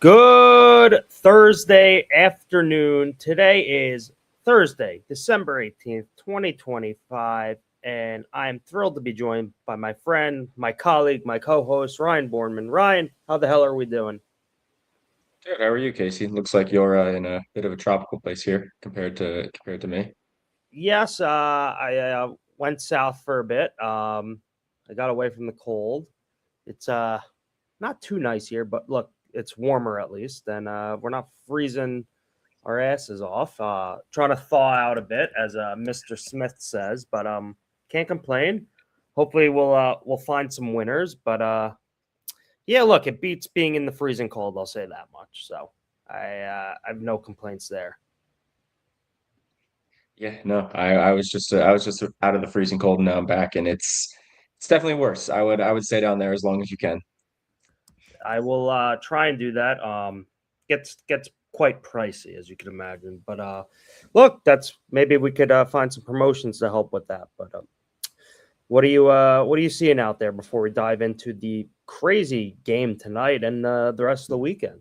Good Thursday afternoon. Today is Thursday, December 18th, 2025, and I'm thrilled to be joined by my friend, my colleague, my co-host, Ryan Bornman. Ryan, how the hell are we doing? Good. How are you, Casey? Looks like you're in a bit of a tropical place here compared to me. Yes, I went south for a bit. I got away from the cold. It's not too nice here, but look, it's warmer at least, and we're not freezing our asses off. Trying to thaw out a bit, as Mr. Smith says, but can't complain. Hopefully, we'll find some winners. But yeah, look, it beats being in the freezing cold. I'll say that much. So I have no complaints there. Yeah, no, I was just out of the freezing cold and now I'm back and it's definitely worse. I would stay down there as long as you can. I will try and do that. Gets quite pricey, as you can imagine. But look, that's maybe we could find some promotions to help with that. But what are you seeing out there before we dive into the crazy game tonight and the rest of the weekend?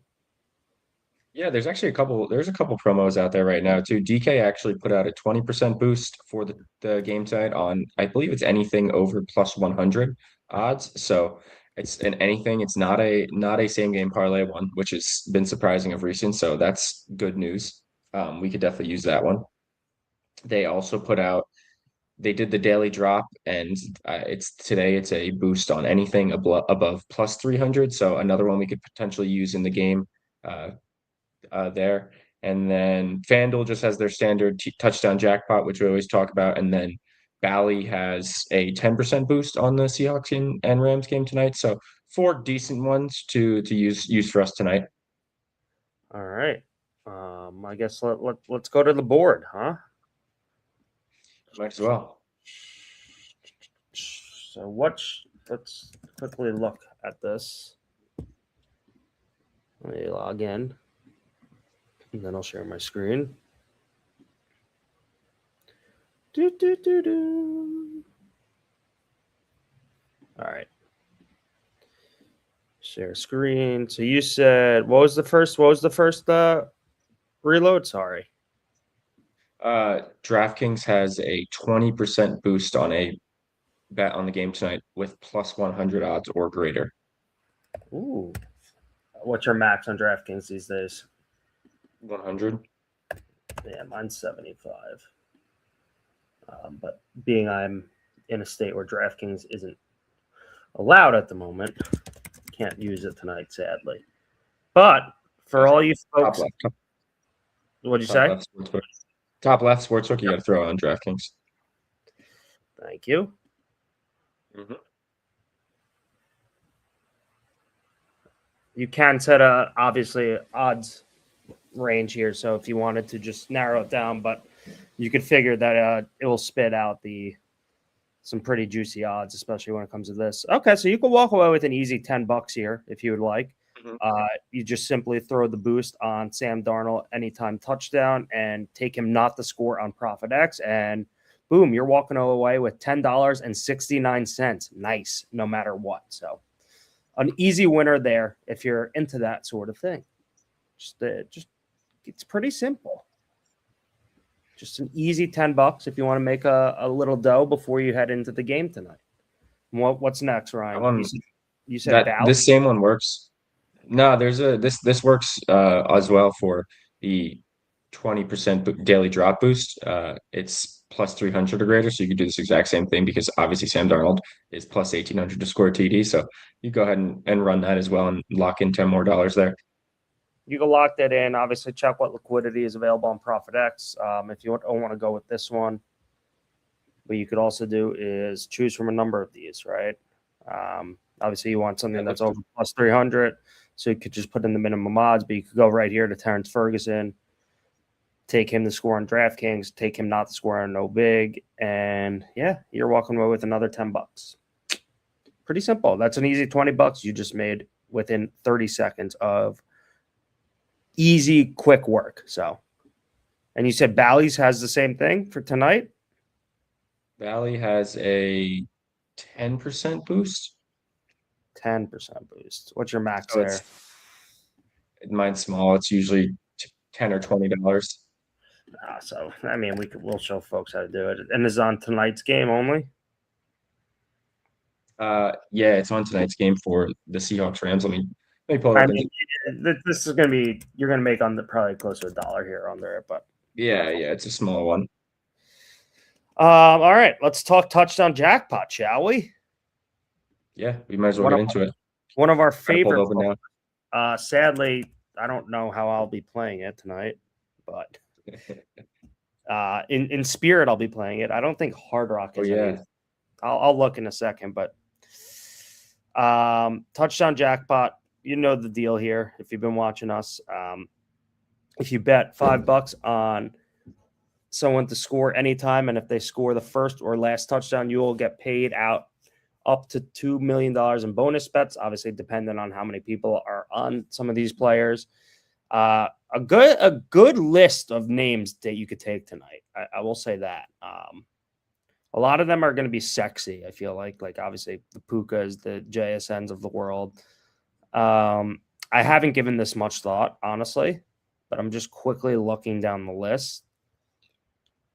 Yeah, there's a couple promos out there right now too. DK actually put out a 20% boost for the game tonight on I believe it's anything over plus 100 odds. So it's an anything, it's not a same game parlay one, which has been surprising of recent. So that's good news. We could definitely use that one. They also put out they did the daily drop and it's a boost on anything above plus 300, so another one we could potentially use in the game uh, there. And then FanDuel just has their standard touchdown jackpot, which we always talk about, and then Bally has a 10% boost on the Seahawks and Rams game tonight, so four decent ones to use for us tonight. All right. I guess let's go to the board, huh? Might as well. So let's quickly look at this. Let me log in, and then I'll share my screen. Do, do, do, do. All right. Share screen. So you said what was the first reload? Sorry. DraftKings has a 20% boost on a bet on the game tonight with plus 100 odds or greater. Ooh. What's your max on DraftKings these days? 100. Yeah, mine's 75. But being I'm in a state where DraftKings isn't allowed at the moment, can't use it tonight, sadly. But for all you Top folks, left, what'd you top say? left sportsbook. Top left sportsbook, you got to throw on DraftKings. Thank you. Mm-hmm. You can set a obviously odds range here, so if you wanted to just narrow it down, but you could figure that it will spit out some pretty juicy odds, especially when it comes to this. Okay, so you can walk away with an easy $10 here if you would like. Mm-hmm. You just simply throw the boost on Sam Darnold anytime touchdown and take him not to score on ProfitX, and boom, you're walking away with $10.69. Nice, no matter what. So an easy winner there if you're into that sort of thing. Just it's pretty simple. Just an easy $10 if you want to make a little dough before you head into the game tonight. What's next, Ryan? You said That Bally? this same one works. No, there's a this works as well for the 20% daily drop boost. It's plus 300 or greater, so you could do this exact same thing because obviously Sam Darnold is plus 1800 to score TD. So you go ahead and run that as well and lock in 10 more dollars there. You can lock that in. Obviously, check what liquidity is available on ProfitX. If you don't want to go with this one, what you could also do is choose from a number of these, right? Obviously, you want something that's over plus 300, so you could just put in the minimum odds, but you could go right here to Terrence Ferguson, take him to score on DraftKings, take him not to score on No Big, and yeah, you're walking away with another $10. Pretty simple. That's an easy $20 you just made within 30 seconds of easy, quick work. So, and you said Bally's has the same thing for tonight? Valley has a 10% boost. 10% boost. What's your max So there? Mine's small. It's usually $10 or $20. So I mean, we'll show folks how to do it. And is on tonight's game only. Yeah, it's on tonight's game for the Seahawks Rams. Let me pull it I up. mean, this is gonna be you're gonna make on the probably close to $1 here on there, but Yeah, it's a small one. all right, let's talk touchdown jackpot, shall we? Yeah, we might as well get into it. One of our Pull it favorite. open now. Sadly, I don't know how I'll be playing it tonight, but in spirit, I'll be playing it. I don't think Hard Rock is. Yeah. I'll look in a second, but touchdown jackpot. You know the deal here. If you've been watching us, if you bet $5 on someone to score anytime, and if they score the first or last touchdown, you will get paid out up to $2 million in bonus bets, obviously depending on how many people are on some of these players. A good list of names that you could take tonight. I will say that. A lot of them are going to be sexy, I feel like obviously the Pukas, the JSNs of the world. I haven't given this much thought, honestly, but I'm just quickly looking down the list.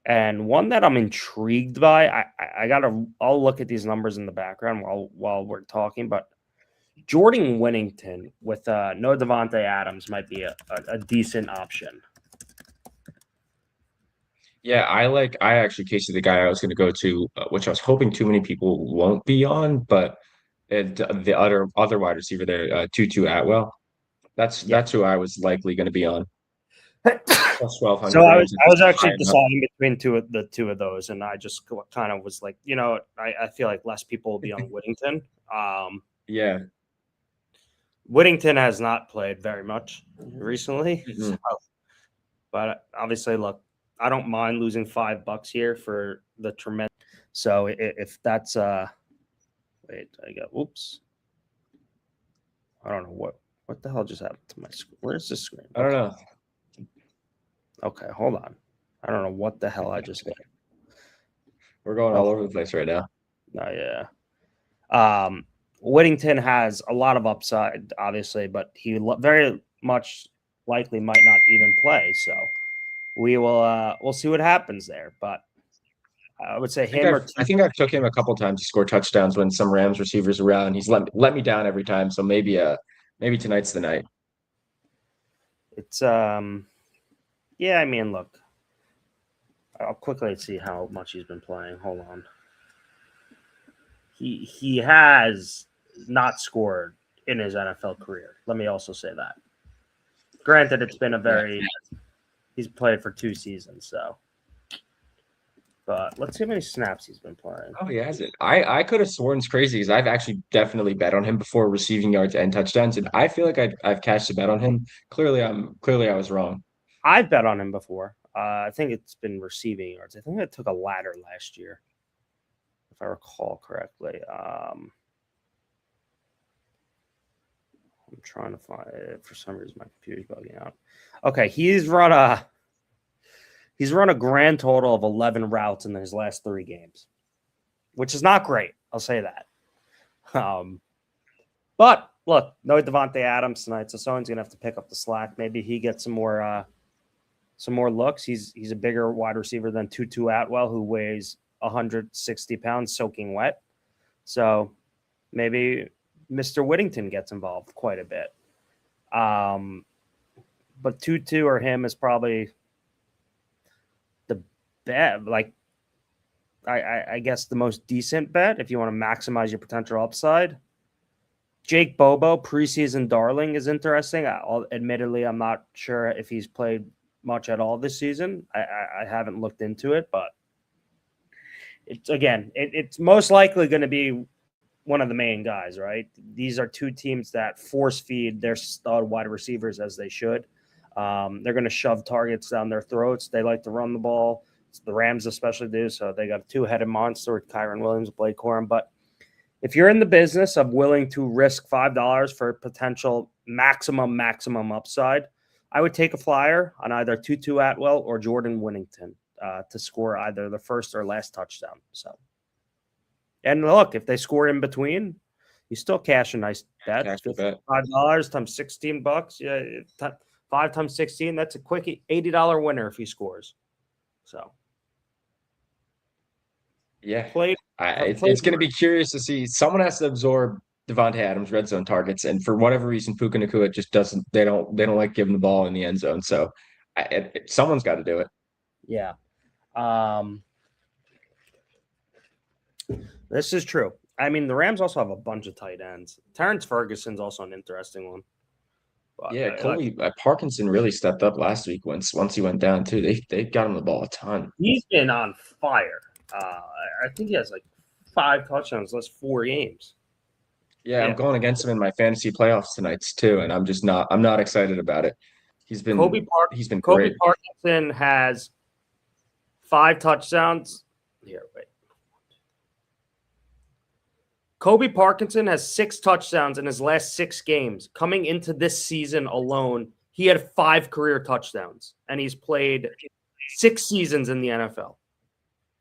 And one that I'm intrigued by, I'll look at these numbers in the background while we're talking, but Jordan Winnington with no Devontae Adams might be a decent option. Yeah, I actually cased the guy I was going to go to, which I was hoping too many people won't be on, but the other wide receiver there, Tutu Atwell, that's who I was likely going to be on. Plus 1,200. So I was actually deciding between two of those, and I just kind of was like, I feel like less people will be on Whittington. Yeah. Whittington has not played very much recently, Mm-hmm. but obviously, look, I don't mind losing $5 here for the tremendous. So if that's wait, oops, I don't know what the hell just happened to my screen. Where's the screen? I don't know. Okay, hold on. I don't know what the hell I just did. We're going all over the place right now. Oh, yeah. Whittington has a lot of upside, obviously, but he very much likely might not even play. So we'll see what happens there. But I would say I think I've took him a couple times to score touchdowns when some Rams receivers around. He's let me down every time. So maybe tonight's the night. It's yeah, I mean, look, I'll quickly see how much he's been playing. Hold on. He has not scored in his NFL career. Let me also say that. Granted, it's been he's played for 2 seasons, so. But let's see how many snaps he's been playing. Oh, he hasn't. I could have sworn it's crazy because I've actually definitely bet on him before receiving yards and touchdowns, and I feel like I've cashed a bet on him. Clearly I was wrong. I've bet on him before. I think it's been receiving yards. I think I took a ladder last year, if I recall correctly. I'm trying to find it. For some reason, my computer's bugging out. Okay, he's run a grand total of 11 routes in his last 3 games, which is not great. I'll say that. But look, no Devontae Adams tonight, so someone's gonna have to pick up the slack. Maybe he gets some more looks. He's a bigger wide receiver than Tutu Atwell, who weighs 160 pounds, soaking wet. So maybe Mr. Whittington gets involved quite a bit. But Tutu or him is probably the bet. Like, I guess the most decent bet if you want to maximize your potential upside. Jake Bobo, preseason darling, is interesting. Admittedly, I'm not sure if he's played much at all this season. I haven't looked into it, but it's most likely going to be one of the main guys, right? These are 2 teams that force feed their stud wide receivers as they should. They're going to shove targets down their throats. They like to run the ball. The Rams especially do. So they got a 2-headed monster with Kyron Williams, Blake Corum. But if you're in the business of willing to risk $5 for potential maximum upside, I would take a flyer on either Tutu Atwell or Jordan Winnington to score either the first or last touchdown. So, and look, if they score in between, You still cash a nice bet. Cash the bet. $5 times $16. Yeah, 5 times 16. That's a quick $80 winner if he scores. So, Yeah, played. it's going to be curious to see. Someone has to absorb Devontae Adams' red zone targets, and for whatever reason, Puka Nacua just doesn't. They don't like giving the ball in the end zone. So, someone's got to do it. Yeah. This is true. I mean, the Rams also have a bunch of tight ends. Terrence Ferguson's also an interesting one. But Yeah, Coley Parkinson really stepped up last week once he went down too. They got him the ball a ton. He's been on fire. I think he has like 5 touchdowns last 4 games. Yeah, I'm going against him in my fantasy playoffs tonight too, and I'm not excited about it. He's been great. Kobe Parkinson has 5 touchdowns. Here, wait. Kobe Parkinson has 6 touchdowns in his last 6 games. Coming into this season alone, he had 5 career touchdowns, and he's played 6 seasons in the NFL.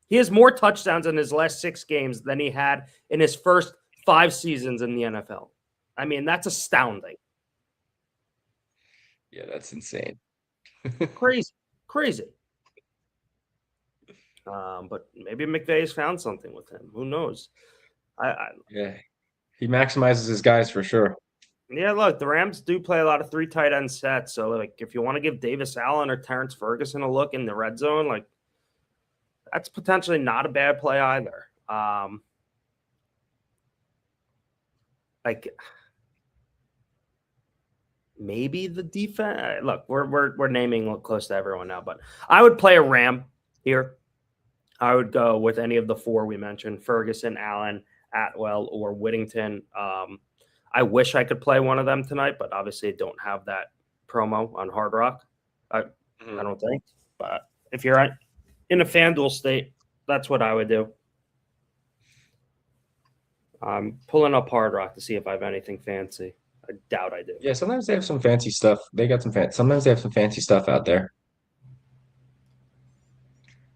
He has more touchdowns in his last 6 games than he had in his first 5 seasons in the NFL. I mean, that's astounding. Yeah, that's insane. Crazy. But maybe McVay's found something with him. Who knows? Yeah, he maximizes his guys for sure. Yeah, look, the Rams do play a lot of 3 tight end sets. So, like, if you want to give Davis Allen or Terrence Ferguson a look in the red zone, like, that's potentially not a bad play either. Like, maybe the defense. Look, we're naming close to everyone now, but I would play a Ram here. I would go with any of the 4 we mentioned: Ferguson, Allen, Atwell, or Whittington. I wish I could play one of them tonight, but obviously I don't have that promo on Hard Rock. I don't think. But if you're in a FanDuel state, that's what I would do. I'm pulling up Hard Rock to see if I have anything fancy. I doubt I do. Yeah, sometimes they have some fancy stuff. Sometimes they have some fancy stuff out there.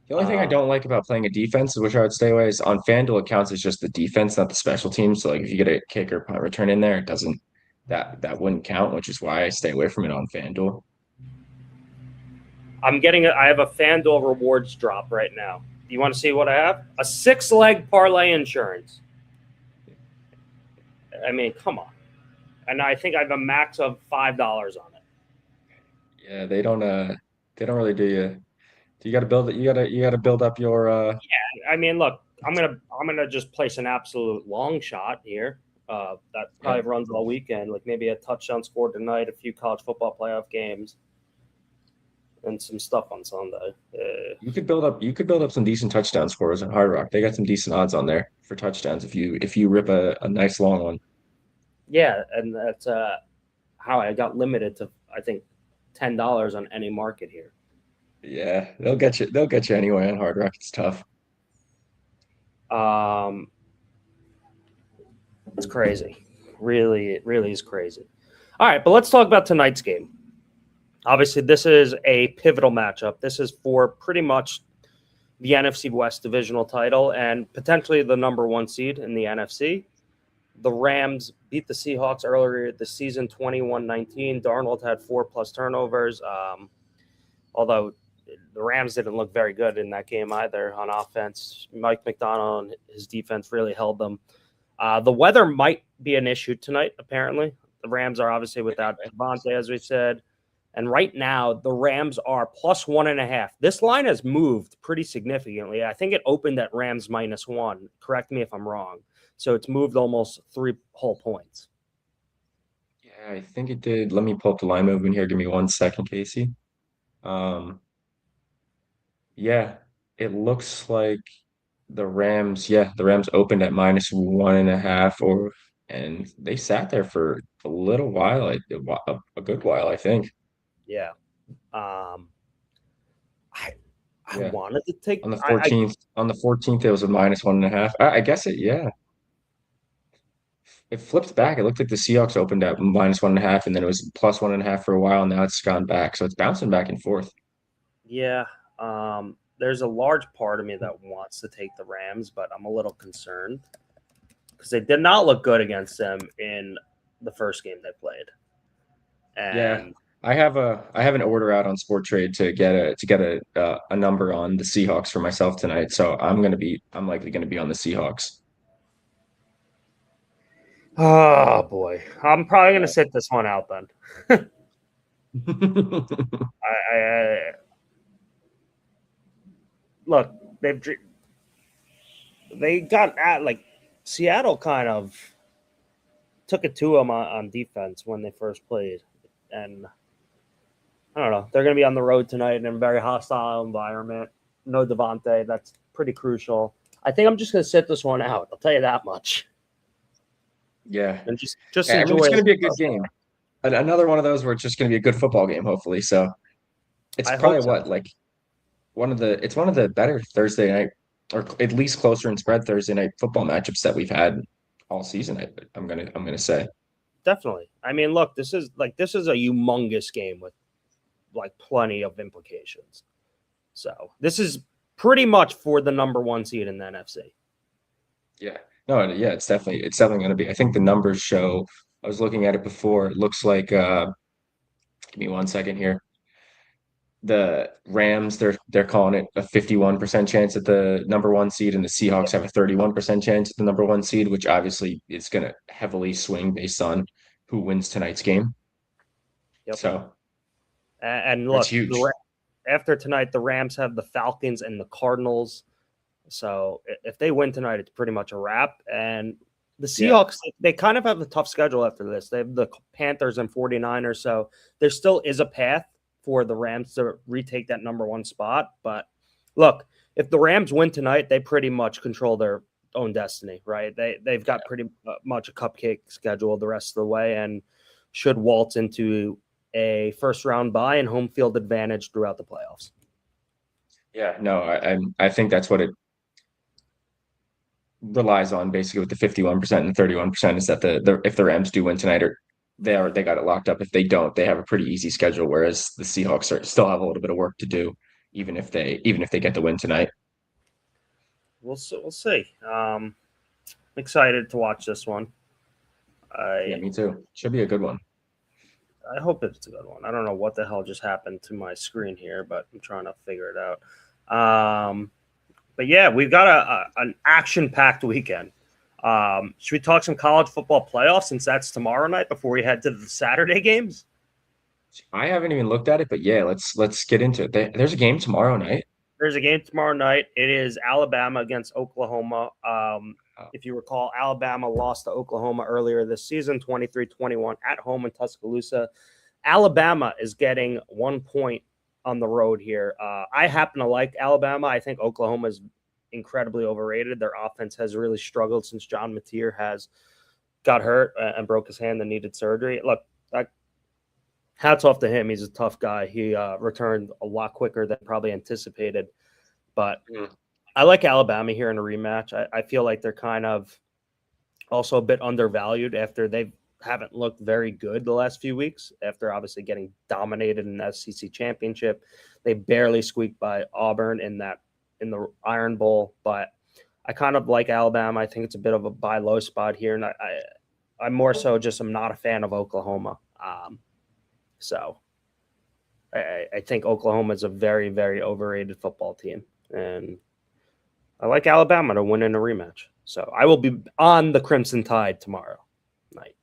The only thing I don't like about playing a defense, which I would stay away, is on FanDuel accounts is just the defense, not the special teams. So like if you get a kick or punt return in there, it doesn't that wouldn't count, which is why I stay away from it on FanDuel. I have a FanDuel rewards drop right now. You want to see what I have? A 6-leg parlay insurance. I mean, come on. And I think I have a max of $5 on it. Yeah, they don't really do you. You got to build it. You got to build up your. Yeah, I mean, look, I'm gonna just place an absolute long shot here. That probably runs all weekend. Like maybe a touchdown scored tonight, a few college football playoff games, and some stuff on Sunday. You could build up some decent touchdown scores on Hard Rock. They got some decent odds on there for touchdowns if you rip a nice long one. Yeah, and that's how I got limited to I think $10 on any market here. Yeah, they'll get you. They'll get you anyway on Hard Rock. It's tough. It's crazy. It really is crazy. All right, but let's talk about tonight's game. Obviously, this is a pivotal matchup. This is for pretty much the NFC West divisional title and potentially the number 1 seed in the NFC. The Rams beat the Seahawks earlier this season, 21-19. Darnold had 4+ turnovers, although the Rams didn't look very good in that game either on offense. Mike McDonald and his defense really held them. The weather might be an issue tonight, apparently. The Rams are obviously without Devontae, as we said. And right now, the Rams are +1.5. This line has moved pretty significantly. I think it opened at Rams -1. Correct me if I'm wrong. So it's moved almost 3 whole points. Yeah, I think it did. Let me pull up the line movement here. Give me 1 second, Casey. Yeah, it looks like the Rams opened at -1.5, and they sat there for a little while, a good while, I think. Yeah. I wanted to take on the 14th. On the 14th, it was a -1.5. I guess it flipped back. It looked like the Seahawks opened at -1.5, and then it was +1.5 for a while. And now it's gone back, so it's bouncing back and forth. Yeah. There's a large part of me that wants to take the Rams, but I'm a little concerned because they did not look good against them in the first game they played. Yeah, And I have an order out on Sport Trade to get a number on the Seahawks for myself tonight. So I'm likely gonna be on the Seahawks. oh boy, I'm probably gonna sit this one out then. I look, they got at like Seattle kind of took it to them on defense when they first played, and I don't know. They're going to be on the road tonight in a very hostile environment. No Devontae. That's pretty crucial. I think I'm just going to sit this one out. I'll tell you that much. Yeah. And just I mean, enjoy it's it. going to be a good game. Another one of those where it's just going to be a good football game, hopefully. So it's I probably hope so. like it's one of the better Thursday night, or at least closer in spread Thursday night football matchups that we've had all season. I'm gonna say. Definitely. I mean, look, this is a humongous game with like plenty of implications. So this is pretty much for the number one seed in the NFC. Yeah. No, yeah, it's definitely gonna be. I think the numbers show. I was looking at it before. It looks like give me 1 second here. The Rams, they're calling it a 51% chance at the number one seed, and the Seahawks have a 31% chance at the number one seed, which obviously is going to heavily swing based on who wins tonight's game. Yep. So And that's look, huge. after tonight, the Rams have the Falcons and the Cardinals. So if they win tonight, it's pretty much a wrap. And the Seahawks, they kind of have a tough schedule after this. They have the Panthers and 49ers. So there still is a path for the Rams to retake that number one spot. But look, if the Rams win tonight, they pretty much control their own destiny, right? They've got pretty much a cupcake schedule the rest of the way and should waltz into a first round bye and home field advantage throughout the playoffs. Yeah, no, I think that's what it relies on basically with the 51% and 31% is that the if the Rams do win tonight or they got it locked up. If they don't, they have a pretty easy schedule, whereas the Seahawks still have a little bit of work to do, even if they get the win tonight. We'll see. I'm excited to watch this one. Yeah, me too. Should be a good one. I hope it's a good one. I don't know what the hell just happened to my screen here, but I'm trying to figure it out. But yeah, we've got an action-packed weekend. Should we talk some college football playoffs since that's tomorrow night before we head to the Saturday games? I haven't even looked at it, but yeah, let's get into it. There's a game tomorrow night. There's a game tomorrow night. It is Alabama against Oklahoma. If you recall, Alabama lost to Oklahoma earlier this season, 23-21 at home in Tuscaloosa. Alabama is getting 1 point on the road here. I happen to like Alabama. I think Oklahoma is incredibly overrated. Their offense has really struggled since John Mateer has got hurt and broke his hand and needed surgery. Look, hats off to him. He's a tough guy. He returned a lot quicker than probably anticipated. But I like Alabama here in a rematch. I feel like they're kind of also a bit undervalued after they haven't looked very good the last few weeks after obviously getting dominated in the SEC championship. They barely squeaked by Auburn in the Iron Bowl, but I kind of like Alabama. I think it's a bit of a buy low spot here, and I'm more so just I'm not a fan of Oklahoma. So I think Oklahoma is a very, very overrated football team, and I like Alabama to win in a rematch. So I will be on the Crimson Tide tomorrow night.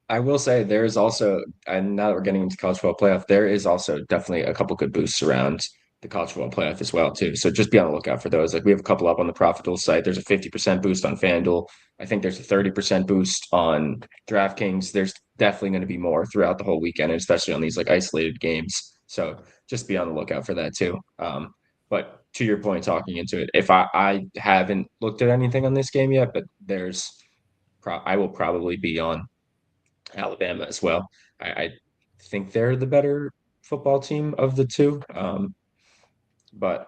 I will say there is also, and now that we're getting into college football playoff, there is also definitely a couple good boosts around the college football playoff as well too. So just be on the lookout for those. Like we have a couple up on the ProfitDuel site. There's a 50% boost on FanDuel. I think there's a 30% boost on DraftKings. There's definitely going to be more throughout the whole weekend, and especially on these like isolated games. So just be on the lookout for that too. But to your point, talking into it, if I haven't looked at anything on this game yet, but I will probably be on Alabama as well. I think they're the better football team of the two. But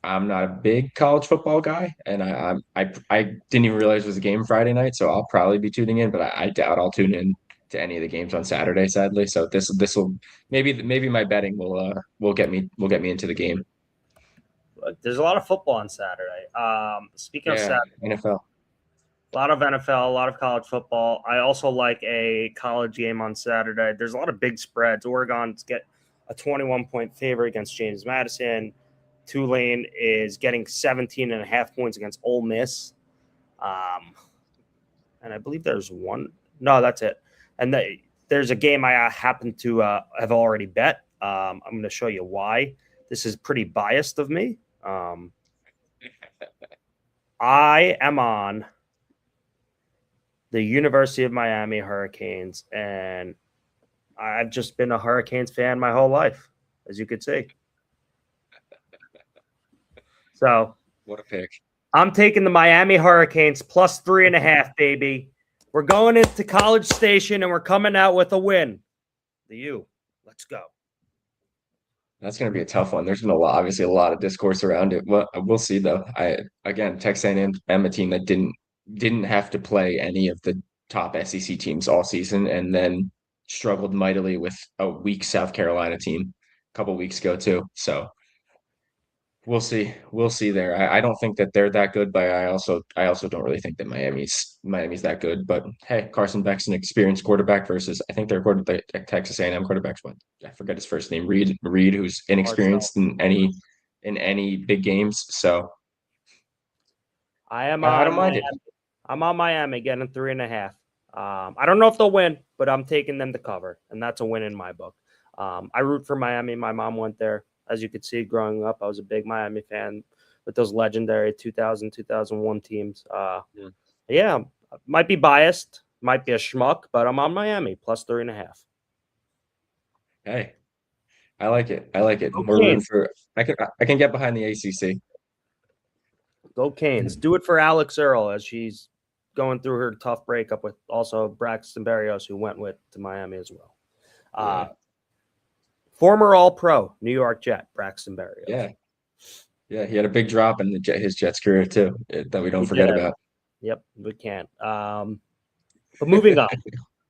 I'm not a big college football guy, and I didn't even realize it was a game Friday night, so I'll probably be tuning in, but I doubt I'll tune in to any of the games on Saturday, sadly. So this will maybe my betting will get me into the game. Look, there's a lot of football on Saturday. Speaking of Saturday, NFL. A lot of NFL, a lot of college football. I also like a college game on Saturday. There's a lot of big spreads. Oregon's get a 21-point favor against James Madison. Tulane is getting 17.5 points against Ole Miss. And I believe there's one. No, that's it. And there's a game I happen to have already bet. I'm going to show you why. This is pretty biased of me. I am on the University of Miami Hurricanes, and I've just been a Hurricanes fan my whole life, as you could see. So, what a pick. I'm taking the Miami Hurricanes plus 3.5, baby. We're going into College Station, and we're coming out with a win. The U. Let's go. That's going to be a tough one. There's been obviously a lot of discourse around it. Well, we'll see though. Texas A&M, a team that didn't have to play any of the top SEC teams all season, and then struggled mightily with a weak South Carolina team a couple weeks ago too. So we'll see. We'll see there. I don't think that they're that good, but I also don't really think that Miami's that good. But hey, Carson Beck's an experienced quarterback versus I think their Texas A&M quarterback's what I forget his first name, Reed, who's inexperienced in any big games. So I don't mind Miami. it. I'm on Miami getting 3.5. I don't know if they'll win, but I'm taking them to cover, and that's a win in my book. I root for Miami. My mom went there. As you could see, growing up, I was a big Miami fan with those legendary 2000, 2001 teams. Yeah, might be biased, might be a schmuck, but I'm on Miami plus 3.5. Hey, I like it. I like it. Go We're rooting Canes. for. I can get behind the ACC. Go Canes. Do it for Alex Earl as she's going through her tough breakup with also Braxton Berrios, who went to Miami as well. Yeah. Former All-Pro, New York Jet, Braxton Berrios. Yeah, he had a big drop in his Jets career too that we don't forget about. Yep, we can't. But moving on,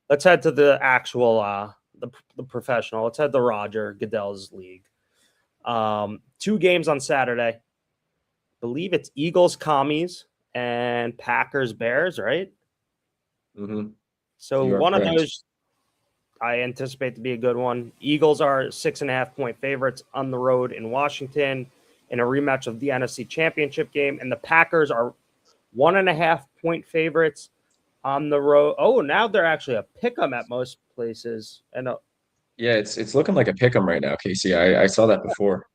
let's head to the actual the professional. Let's head to Roger Goodell's league. 2 games on Saturday. I believe it's Eagles Commies and Packers Bears, right? Mm-hmm. So one of those I anticipate to be a good one. Eagles are 6.5-point favorites on the road in Washington in a rematch of the NFC Championship game, and the Packers are 1.5-point favorites on the road. Oh, now they're actually a pick'em at most places. And yeah, it's looking like a pick'em right now, Casey. I saw that before.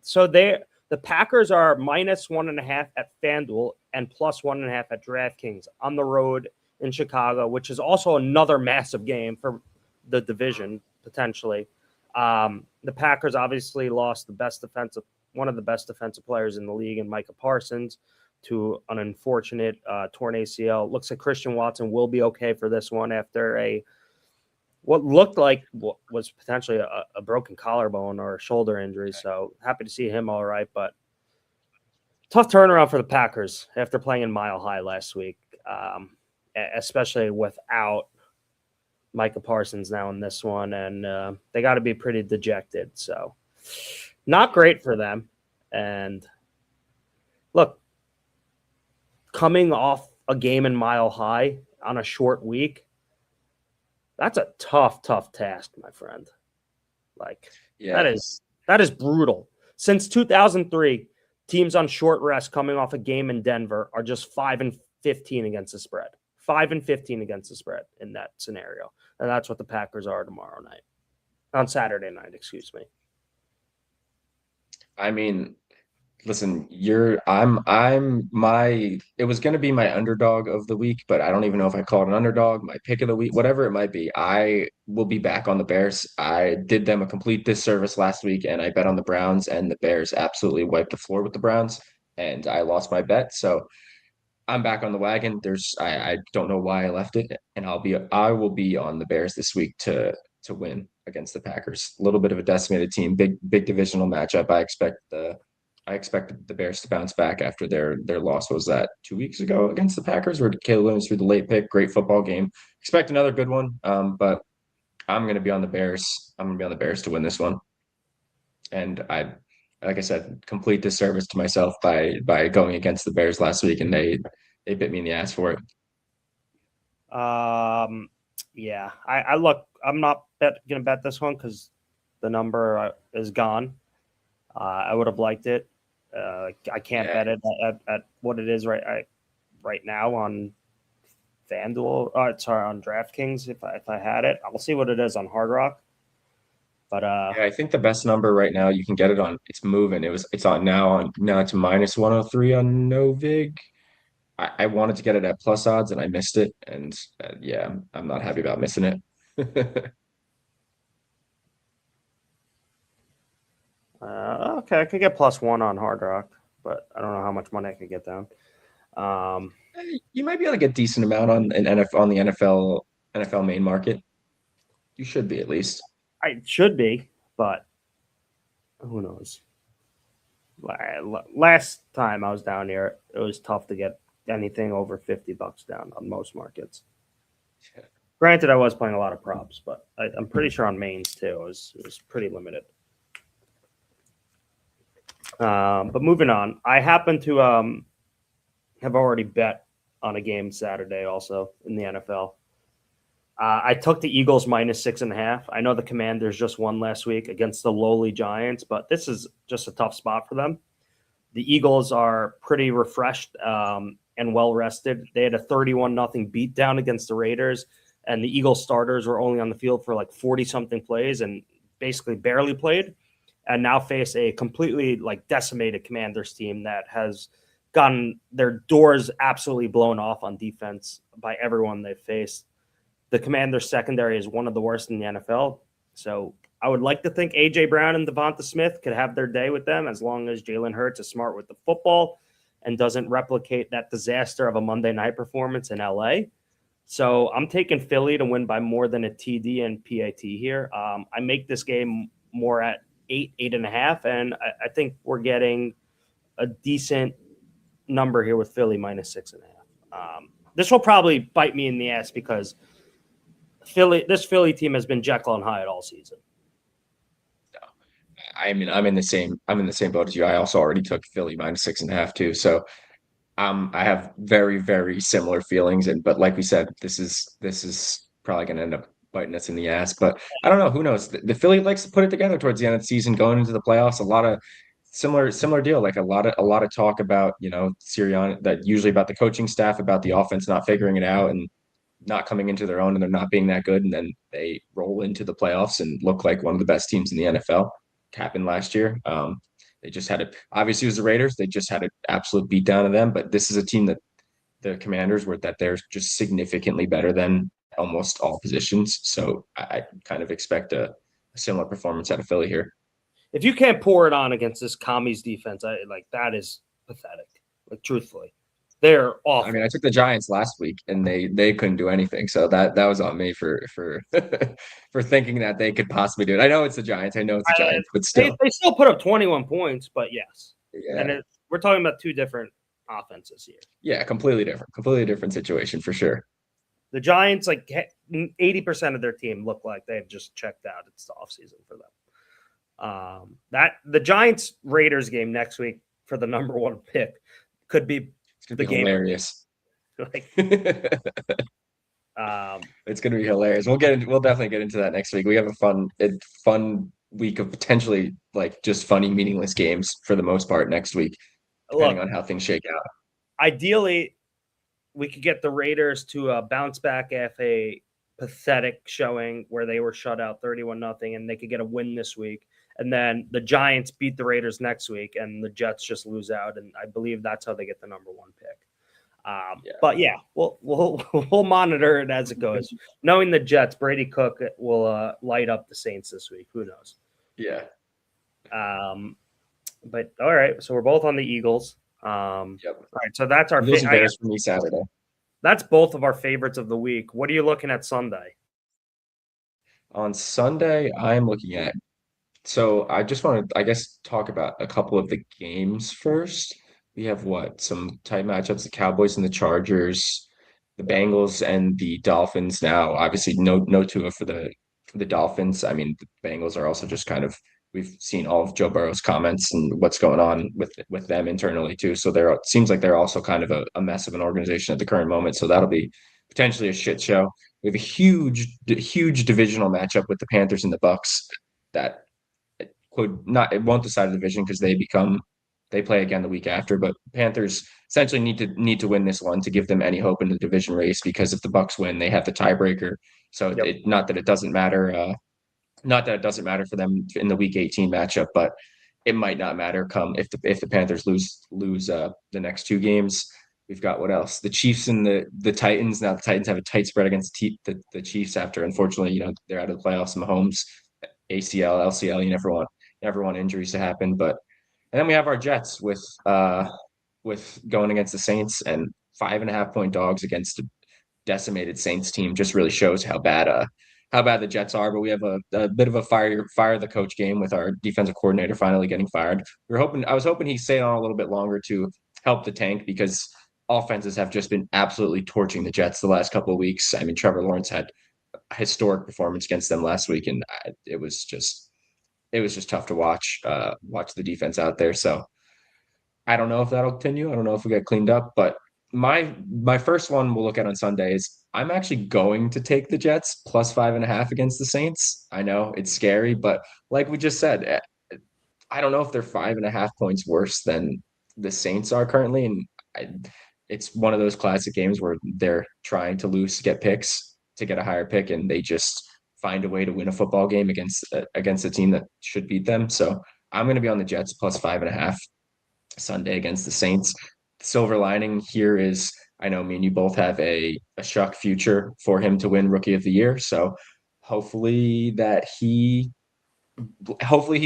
So the Packers are minus 1.5 at FanDuel and plus 1.5 at DraftKings on the road in Chicago, which is also another massive game for the division potentially. The Packers obviously lost one of the best defensive players in the league in Micah Parsons to an unfortunate torn ACL. Looks like Christian Watson will be okay for this one after what looked like was potentially a broken collarbone or a shoulder injury. So happy to see him all right, but tough turnaround for the Packers after playing in Mile High last week, especially without Micah Parsons now in this one, and they got to be pretty dejected. So not great for them. And look, coming off a game in Mile High on a short week, that's a tough task, my friend. That is brutal. Since 2003, teams on short rest coming off a game in Denver are just 5-15 against the spread. 5-15 against the spread in that scenario. And that's what the Packers are on Saturday night, excuse me. I mean, listen, it was going to be my underdog of the week, but I don't even know if I call it an underdog, my pick of the week, whatever it might be. I will be back on the Bears. I did them a complete disservice last week, and I bet on the Browns, and the Bears absolutely wiped the floor with the Browns, and I lost my bet. So I'm back on the wagon. I don't know why I left it, and I will be on the Bears this week to win against the Packers. A little bit of a decimated team, big divisional matchup. I expect the Bears to bounce back after their loss. Was that 2 weeks ago against the Packers, where Caleb Williams threw the late pick? Great football game. Expect another good one. But I'm going to be on the Bears. I'm going to be on the Bears to win this one. And like I said, complete disservice to myself by going against the Bears last week, and they bit me in the ass for it. Yeah, I look. I'm not gonna bet this one because the number is gone. I would have liked it. I can't Yeah, bet it at what it is right now on FanDuel. Sorry, on DraftKings. If I had it, I'll see what it is on Hard Rock. But yeah, I think the best number right now you can get it on. It's moving. It's on now it's minus 103 on Novig. I wanted to get it at plus odds and I missed it, and yeah, I'm not happy about missing it. okay, I could get +1 on Hard Rock, but I don't know how much money I could get down. You might be able to get decent amount on an NFL on the NFL main market. You should be at least. I should be, but who knows? Last time I was down here, it was tough to get anything over $50 down on most markets. Yeah. Granted, I was playing a lot of props, but I'm pretty sure on mains too, it was pretty limited. But moving on, I happen to have already bet on a game Saturday also in the NFL. I took the Eagles -6.5. I know the Commanders just won last week against the lowly Giants, but this is just a tough spot for them. The Eagles are pretty refreshed and well rested. They had a 31-0 beatdown against the Raiders, and the Eagles starters were only on the field for like 40-something plays and basically barely played, and now face a completely like decimated Commanders team that has gotten their doors absolutely blown off on defense by everyone they've faced. The Commanders secondary is one of the worst in the NFL. So I would like to think A.J. Brown and Devonta Smith could have their day with them as long as Jalen Hurts is smart with the football and doesn't replicate that disaster of a Monday night performance in L.A. So I'm taking Philly to win by more than a TD and PAT here. I make this game more at 8.5, and I think we're getting a decent number here with Philly -6.5. This will probably bite me in the ass because this Philly team has been Jekyll and Hyde all season. I mean, I'm in the same boat as you. I also already took Philly -6.5 too. So I have very, very similar feelings. But like we said, this is probably gonna end up biting us in the ass. But I don't know, who knows? The Philly likes to put it together towards the end of the season, going into the playoffs. A lot of similar deal, like a lot of talk about, Sirianni, that usually about the coaching staff, about the offense not figuring it out and not coming into their own, and they're not being that good, and then they roll into the playoffs and look like one of the best teams in the NFL. Happened last year. They just had obviously it was the Raiders. They just had an absolute beat down of them. But this is a team that the Commanders were that they're just significantly better than almost all positions. So I kind of expect a similar performance out of Philly here. If you can't pour it on against this commies defense, that is pathetic. Like truthfully, they're awful. I mean, I took the Giants last week and they couldn't do anything. So that was on me for for thinking that they could possibly do it. I know it's the Giants. I know it's the Giants, but still. They still put up 21 points, but yes. Yeah. And we're talking about two different offenses here. Yeah, completely different situation for sure. The Giants, like 80% of their team look like they've just checked out. It's the offseason for them. That the Giants Raiders game next week for the number one pick could be the game. Hilarious. Like, it's gonna be hilarious. We'll definitely get into that next week. We have a fun week of potentially like just funny, meaningless games for the most part next week, depending on how things shake out. Ideally, we could get the Raiders to bounce back after a pathetic showing where they were shut out 31-0, and they could get a win this week. And then the Giants beat the Raiders next week, and the Jets just lose out. And I believe that's how they get the number one pick. But yeah, we'll monitor it as it goes. Knowing the Jets, Brady Cook will light up the Saints this week. Who knows? Yeah. But all right, so we're both on the Eagles. Yep. All right, so that's our Eagles and Bears for me Saturday. That's both of our favorites of the week. What are you looking at Sunday? On Sunday, I'm looking at. So I just want to, I guess, talk about a couple of the games first. We have some tight matchups: the Cowboys and the Chargers, the Bengals and the Dolphins. Now, obviously, no Tua for the Dolphins. I mean, the Bengals are also just kind of, we've seen all of Joe Burrow's comments and what's going on with them internally too. So it seems like they're also kind of a mess of an organization at the current moment. So that'll be potentially a shit show. We have a huge divisional matchup with the Panthers and the Bucks that it won't decide the division because they play again the week after. But Panthers essentially need to win this one to give them any hope in the division race, because if the Bucks win, they have the tiebreaker. So Yep. not that it doesn't matter. Not that it doesn't matter for them in the Week 18 matchup, but it might not matter come if the Panthers lose the next two games. We've got what else? The Chiefs and the Titans. Now the Titans have a tight spread against the Chiefs after, unfortunately, they're out of the playoffs. Mahomes, ACL, LCL. You never want injuries to happen. But and then we have our Jets with going against the Saints, and 5.5 point dogs against a decimated Saints team just really shows how bad the Jets are. But we have a bit of a fire the coach game with our defensive coordinator finally getting fired. I was hoping he'd stay on a little bit longer to help the tank, because offenses have just been absolutely torching the Jets the last couple of weeks. I mean, Trevor Lawrence had a historic performance against them last week, and it was just tough to watch the defense out there. So I don't know if that'll continue. I don't know if we get cleaned up, but my first one we'll look at on Sunday is I'm actually going to take the Jets plus 5.5 against the Saints. I know it's scary, but like we just said, I don't know if they're 5.5 points worse than the Saints are currently. And it's one of those classic games where they're trying to lose to get picks, to get a higher pick, and they just find a way to win a football game against a team that should beat them. So I'm going to be on the Jets plus 5.5 Sunday against the Saints. The silver lining here is, I know me and you both have a Shuck future for him to win Rookie of the Year. So hopefully he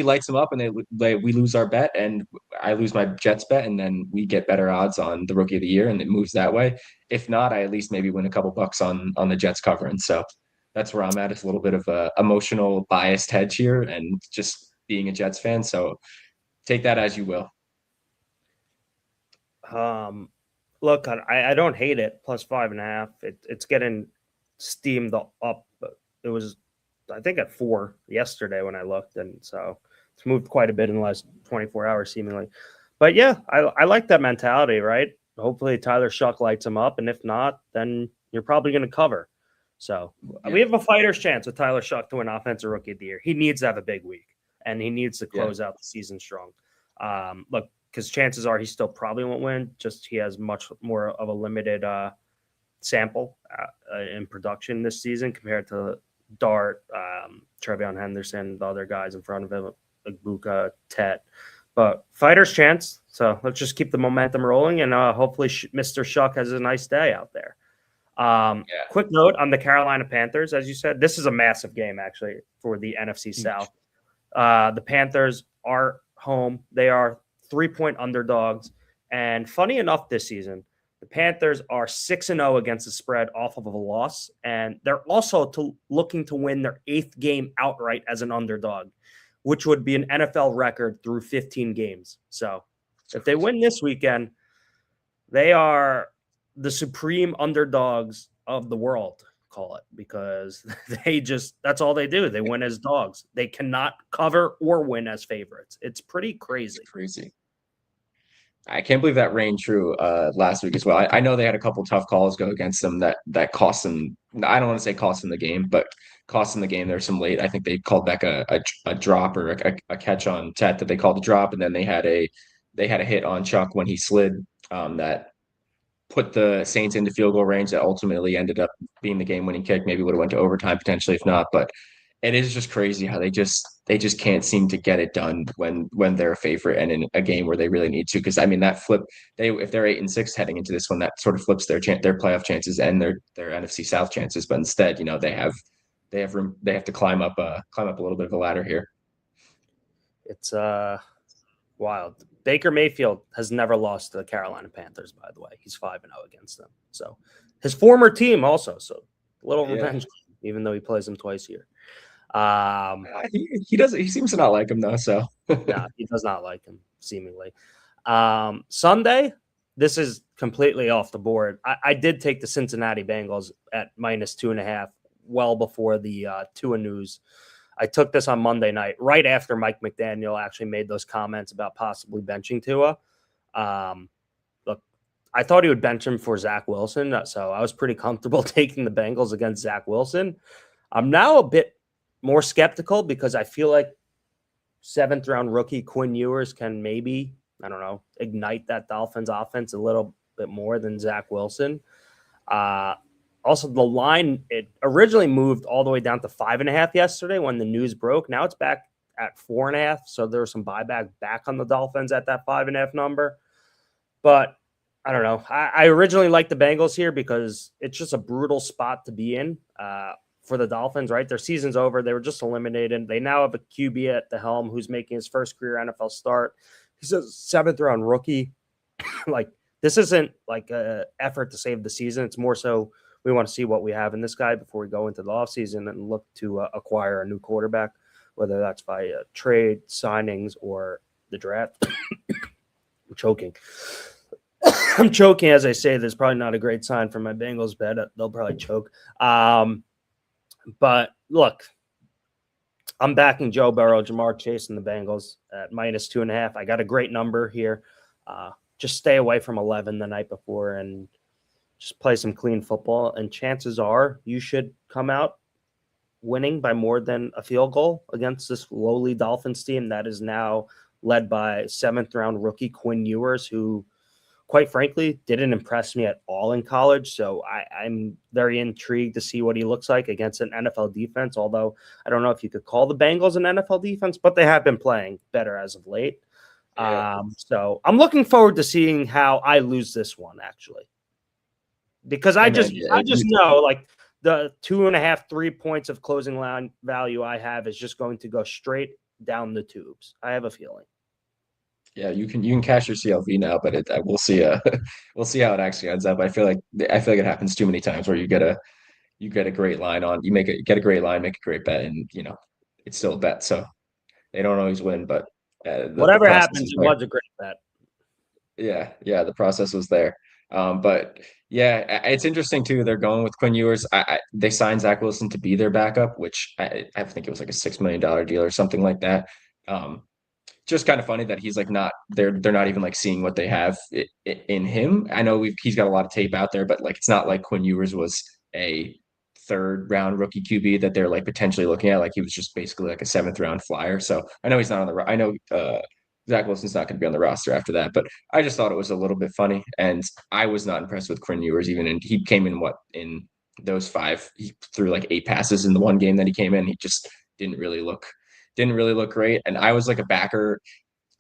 lights them up, and we lose our bet, and I lose my Jets bet, and then we get better odds on the Rookie of the Year, and it moves that way. If not, I at least maybe win a couple bucks on the Jets covering. So that's where I'm at. It's a little bit of a emotional biased hedge here, and just being a Jets fan. So take that as you will. Look, I don't hate it. Plus 5.5. It's getting steamed up. It was, I think, at 4 yesterday when I looked, and so it's moved quite a bit in the last 24 hours, seemingly. But yeah, I like that mentality, right? Hopefully Tyler Shuck lights him up, and if not, then you're probably going to cover. So we have a fighter's chance with Tyler Shuck to win Offensive Rookie of the Year. He needs to have a big week, and he needs to close out the season strong. Look, because chances are he still probably won't win. Just he has much more of a limited sample in production this season compared to Dart, Trevion Henderson, the other guys in front of him, like Buka, Tet. But fighter's chance. So let's just keep the momentum rolling, and hopefully Mr. Shuck has a nice day out there. Quick note on the Carolina Panthers. As you said, this is a massive game, actually, for the NFC South. The Panthers are home. They are 3-point underdogs. And funny enough, this season, the Panthers are 6-0 against the spread off of a loss. And they're also looking to win their 8th game outright as an underdog, which would be an NFL record through 15 games. So if they win this weekend, they are the supreme underdogs of the world, call it, because that's all they do. They win as dogs. They cannot cover or win as favorites. It's pretty crazy. It's crazy. I can't believe that rang true last week as well. I know they had a couple tough calls go against them that cost them. I don't want to say cost them the game, but cost them the game. There's some late. I think they called back a drop or a catch on Tet that they called a drop, and then they had a hit on Chuck when he slid that put the Saints into field goal range that ultimately ended up being the game winning kick. Maybe would have went to overtime potentially if not, but it is just crazy how they just can't seem to get it done when they're a favorite and in a game where they really need to. Because I mean that flip, if they're 8-6 heading into this one, that sort of flips their playoff chances and their NFC South chances. But instead, they have room. They have to climb up a little bit of a ladder here. It's wild. Baker Mayfield has never lost to the Carolina Panthers, by the way. He's 5-0 against them. So his former team also. So a little revenge, even though he plays them twice a year. He doesn't. He seems to not like him though. So no, he does not like him, seemingly. Sunday, this is completely off the board. I did take the Cincinnati Bengals at -2.5, well before the Tua news. I took this on Monday night, right after Mike McDaniel actually made those comments about possibly benching Tua. Look, I thought he would bench him for Zach Wilson, so I was pretty comfortable taking the Bengals against Zach Wilson. I'm now a bit more skeptical because I feel like 7th-round rookie Quinn Ewers can maybe, I don't know, ignite that Dolphins offense a little bit more than Zach Wilson. Also, the line, it originally moved all the way down to 5.5 yesterday when the news broke. Now it's back at 4.5, so there was some buyback back on the Dolphins at that 5.5 number. But I don't know. I originally liked the Bengals here because it's just a brutal spot to be in for the Dolphins, right? Their season's over. They were just eliminated. They now have a QB at the helm who's making his first career NFL start. He's a 7th-round rookie. Like, this isn't like an effort to save the season. It's more so we want to see what we have in this guy before we go into the offseason and look to acquire a new quarterback, whether that's by trade, signings, or the draft. I'm choking. I'm choking as I say this. Probably not a great sign for my Bengals bet. They'll probably choke. But look, I'm backing Joe Burrow, Jamar Chase, and the Bengals at -2.5. I got a great number here. Just stay away from 11 the night before and just play some clean football. And chances are you should come out winning by more than a field goal against this lowly Dolphins team that is now led by 7th-round rookie Quinn Ewers, who, quite frankly, didn't impress me at all in college. So I'm very intrigued to see what he looks like against an NFL defense, although I don't know if you could call the Bengals an NFL defense, but they have been playing better as of late. Yeah. So I'm looking forward to seeing how I lose this one, actually. Because I just know, like, the 2.5, 3 points of closing line value I have is just going to go straight down the tubes. I have a feeling. Yeah, you can cash your CLV now, but we'll see. We'll see how it actually ends up. I feel like it happens too many times where you get a great line on, get a great line, make a great bet, and it's still a bet. So they don't always win, but whatever happens, it was a great bet. Yeah, the process was there. But yeah, it's interesting too. They're going with Quinn Ewers. They signed Zach Wilson to be their backup, which I think it was like a $6 million deal or something like that. Just kind of funny that he's like they're not even like seeing what they have in him. I know he's got a lot of tape out there, but like it's not like Quinn Ewers was a 3rd-round rookie QB that they're like potentially looking at. Like he was just basically like a 7th-round flyer. So I know he's not on the. I know Zach Wilson's not going to be on the roster after that, but I just thought it was a little bit funny, and I was not impressed with Quinn Ewers even. And he came in those 5. He threw like 8 passes in the one game that he came in. He just didn't really look great. And I was like a backer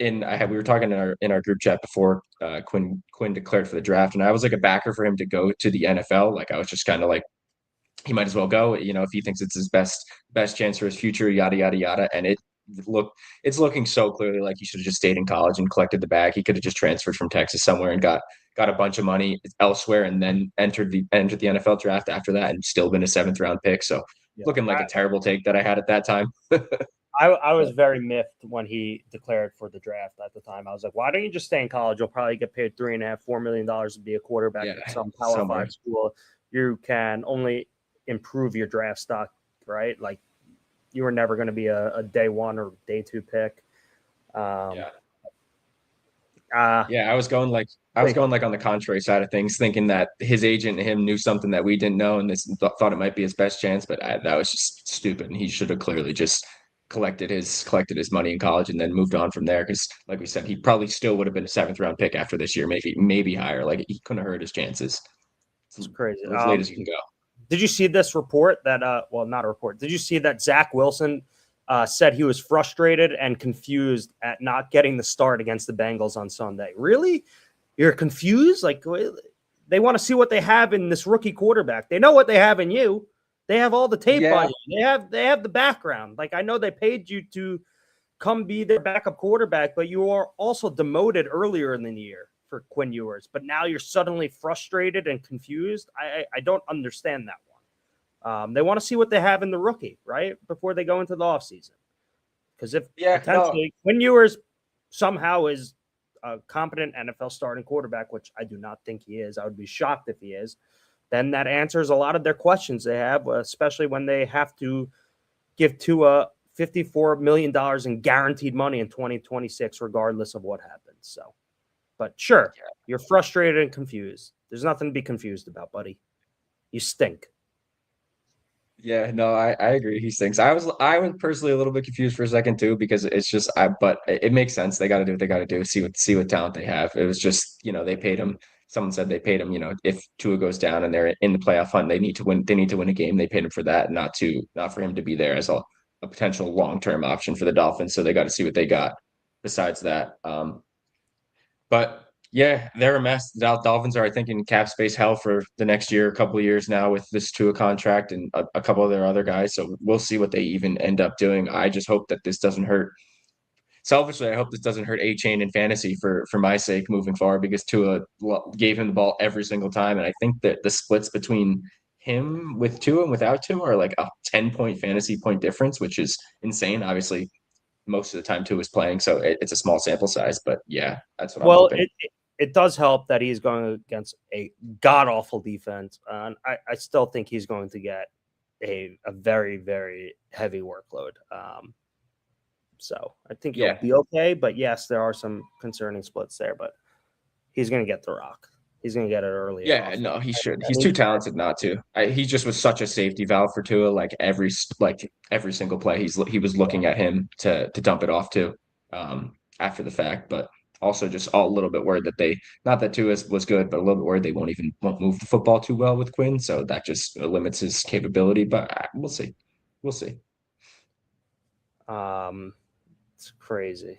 we were talking in our group chat before Quinn declared for the draft, and I was like a backer for him to go to the NFL. Like I was just kind of like, he might as well go, if he thinks it's his best chance for his future, yada yada yada. And it's looking so clearly like he should have just stayed in college and collected the bag. He could have just transferred from Texas somewhere and got a bunch of money elsewhere, and then entered the NFL draft after that, and still been a 7th-round pick. So looking like a terrible take that I had at that time. I was very miffed when he declared for the draft at the time. I was like, why don't you just stay in college? You'll probably get paid $3.5-4 million to be a quarterback at some Power 5 school. You can only improve your draft stock, right? Like, you were never going to be a day 1 or day 2 pick. I was going like on the contrary side of things, thinking that his agent and him knew something that we didn't know, and thought it might be his best chance. But that was just stupid, and he should have clearly just collected his money in college and then moved on from there. Because, like we said, he probably still would have been a 7th-round pick after this year, maybe higher. Like he couldn't have hurt his chances. It's crazy. As late as you can go. Did you see this report that? Not a report. Did you see that Zach Wilson said he was frustrated and confused at not getting the start against the Bengals on Sunday? Really? You're confused? Like, they want to see what they have in this rookie quarterback. They know what they have in you. They have all the tape on you. They have the background. Like, I know they paid you to come be their backup quarterback, but you are also demoted earlier in the year for Quinn Ewers. But now you're suddenly frustrated and confused. I don't understand that one. They want to see what they have in the rookie, right, before they go into the offseason. Because if potentially Quinn Ewers somehow is a competent NFL starting quarterback, which I do not think he is, I would be shocked if he is, then that answers a lot of their questions they have, especially when they have to give Tua $54 million in guaranteed money in 2026, regardless of what happens. So But sure, you're frustrated and confused. There's nothing to be confused about, buddy. You stink. Yeah, no, I agree. He stinks. I was personally a little bit confused for a second too because it's just but it makes sense. They got to do what they got to do. See what talent they have. It was just they paid him. Someone said they paid him. If Tua goes down and they're in the playoff hunt, they need to win. They need to win a game. They paid him for that, not for him to be there as a potential long-term option for the Dolphins. So they got to see what they got besides that. But yeah, they're a mess. The Dolphins are, I think, in cap space hell for the next year, a couple of years now with this Tua contract and a couple of their other guys. So we'll see what they even end up doing. I just hope that this doesn't hurt. Selfishly, I hope this doesn't hurt A-Chain in fantasy for my sake moving forward because Tua gave him the ball every single time. And I think that the splits between him with Tua and without Tua are like a 10-point fantasy point difference, which is insane. Obviously, most of the time Tua is playing, so it's a small sample size. But yeah, that's what I'm hoping. It does help that he's going against a god-awful defense. And I still think he's going to get a very, very heavy workload. So I think he'll be okay. But yes, there are some concerning splits there. But he's going to get the rock. He's going to get it early. Yeah, no, he should. He's too talented not to. He just was such a safety valve for Tua. Like every single play, he was looking at him to dump it off to after the fact. But also just a little bit worried that not that Tua was good, but a little bit worried they won't move the football too well with Quinn. So that just limits his capability. But we'll see. We'll see. It's crazy.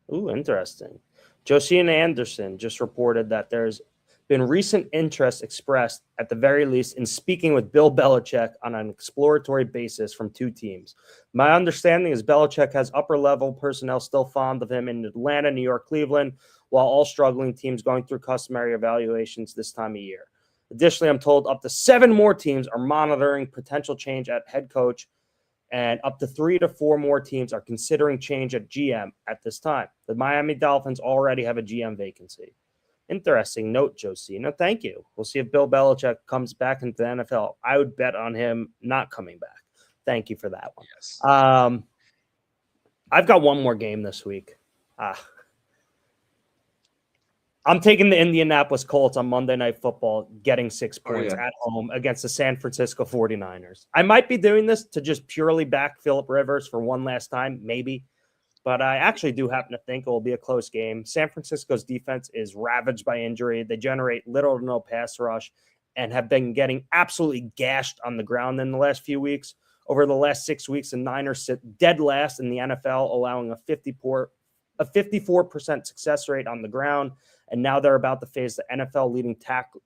Interesting. Josina Anderson just reported that there's been recent interest expressed, at the very least, in speaking with Bill Belichick on an exploratory basis from two teams. My understanding is Belichick has upper-level personnel still fond of him in Atlanta, New York, Cleveland, while all struggling teams going through customary evaluations this time of year. Additionally, I'm told up to 7 more teams are monitoring potential change at head coach, and up to 3 to 4 more teams are considering change at GM at this time. The Miami Dolphins already have a GM vacancy. Interesting note, Josina. Thank you. We'll see if Bill Belichick comes back into the NFL. I would bet on him not coming back. Thank you for that one. Yes. I've got one more game this week. I'm taking the Indianapolis Colts on Monday Night Football, getting 6 points at home against the San Francisco 49ers. I might be doing this to just purely back Phillip Rivers for one last time, maybe. But I actually do happen to think it will be a close game. San Francisco's defense is ravaged by injury. They generate little to no pass rush and have been getting absolutely gashed on the ground in the last few weeks. Over the last 6 weeks, the Niners sit dead last in the NFL, allowing a 54% success rate on the ground. And now they're about to face the NFL leading tackle.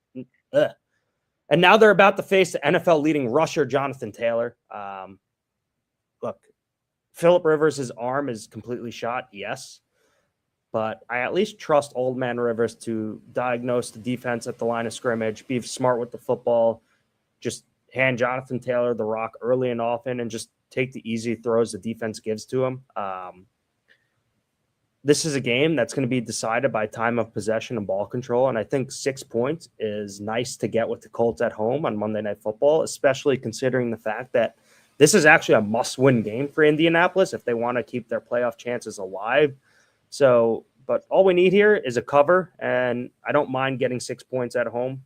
And now they're about to face the NFL leading rusher, Jonathan Taylor. Look, Phillip Rivers' arm is completely shot, yes. But I at least trust old man Rivers to diagnose the defense at the line of scrimmage, be smart with the football, just hand Jonathan Taylor the rock early and often, and just take the easy throws the defense gives to him. This is a game that's going to be decided by time of possession and ball control. And I think 6 points is nice to get with the Colts at home on Monday Night Football, especially considering the fact that this is actually a must-win game for Indianapolis if they want to keep their playoff chances alive. So, but all we need here is a cover, and I don't mind getting 6 points at home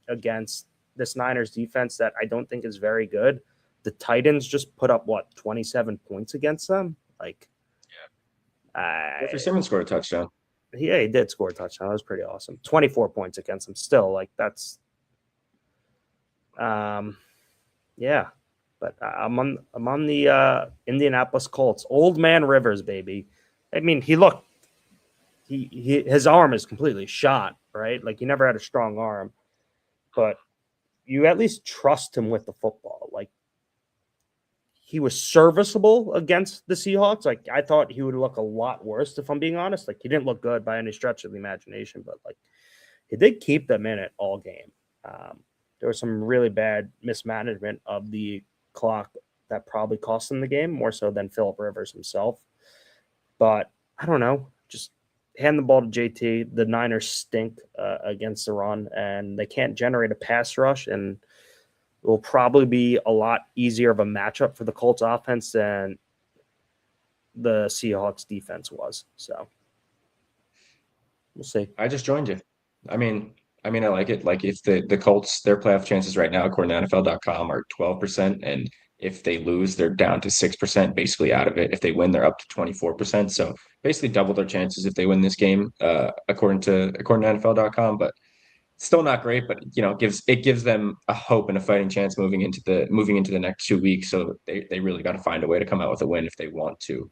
against this Niners defense that I don't think is very good. The Titans just put up, 27 points against them? Jeffrey Simmons scored a touchdown. Yeah, he did score a touchdown. That was pretty awesome. 24 points against them. Still, that's yeah. But I'm on the Indianapolis Colts. Old man Rivers, baby. I mean, his arm is completely shot, right? Like, he never had a strong arm. But you at least trust him with the football. Like, he was serviceable against the Seahawks. Like, I thought he would look a lot worse, if I'm being honest. Like, he didn't look good by any stretch of the imagination, but he did keep them in it all game. There was some really bad mismanagement of the clock that probably cost them the game, more so than Phillip Rivers himself. But I don't know. Just hand the ball to JT. The Niners stink against the run, and they can't generate a pass rush, and it will probably be a lot easier of a matchup for the Colts offense than the Seahawks defense was. So we'll see. I just joined you. I mean, I like it. Like if the Colts, their playoff chances right now, according to NFL.com, are 12%, and if they lose, they're down to 6%, basically out of it. If they win, they're up to 24%. So basically double their chances if they win this game, according to NFL.com. But still not great, but gives them a hope and a fighting chance moving into the next 2 weeks. So they really got to find a way to come out with a win if they want to